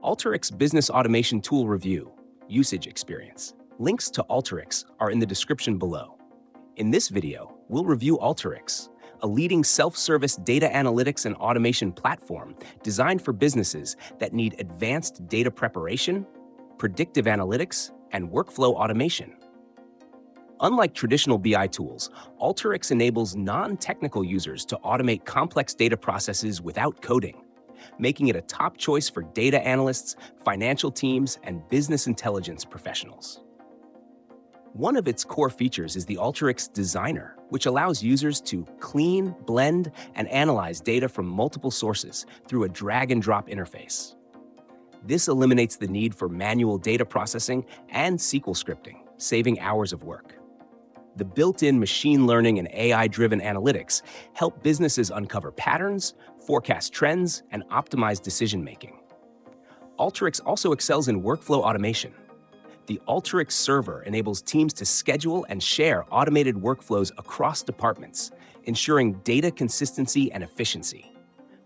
Alteryx Business Automation Tool Review, Usage Experience. Links to Alteryx are in the description below. In this video, we'll review Alteryx, a leading self-service data analytics and automation platform designed for businesses that need advanced data preparation, predictive analytics, and workflow automation. Unlike traditional BI tools, Alteryx enables non-technical users to automate complex data processes without coding, making it a top choice for data analysts, financial teams, and business intelligence professionals. One of its core features is the Alteryx Designer, which allows users to clean, blend, and analyze data from multiple sources through a drag-and-drop interface. This eliminates the need for manual data processing and SQL scripting, saving hours of work. The built-in machine learning and AI-driven analytics help businesses uncover patterns, forecast trends, and optimize decision-making. Alteryx also excels in workflow automation. The Alteryx server enables teams to schedule and share automated workflows across departments, ensuring data consistency and efficiency.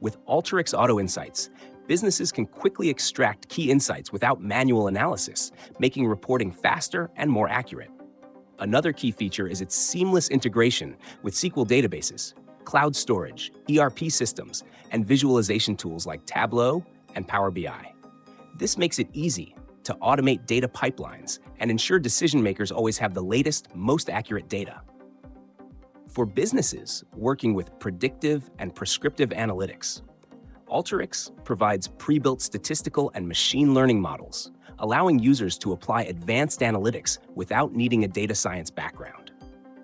With Alteryx Auto Insights, businesses can quickly extract key insights without manual analysis, making reporting faster and more accurate. Another key feature is its seamless integration with SQL databases, cloud storage, ERP systems, and visualization tools like Tableau and Power BI. This makes it easy to automate data pipelines and ensure decision-makers always have the latest, most accurate data. For businesses working with predictive and prescriptive analytics, Alteryx provides pre-built statistical and machine learning models, allowing users to apply advanced analytics without needing a data science background.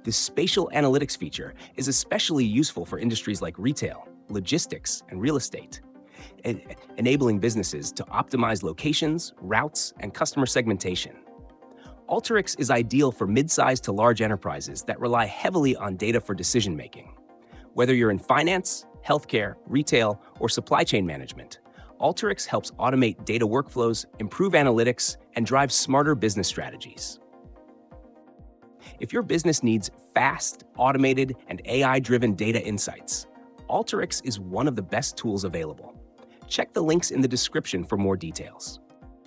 This spatial analytics feature is especially useful for industries like retail, logistics, and real estate, enabling businesses to optimize locations, routes, and customer segmentation. Alteryx is ideal for mid-sized to large enterprises that rely heavily on data for decision-making. Whether you're in finance, healthcare, retail, or supply chain management, Alteryx helps automate data workflows, improve analytics, and drive smarter business strategies. If your business needs fast, automated, and AI-driven data insights, Alteryx is one of the best tools available. Check the links in the description for more details.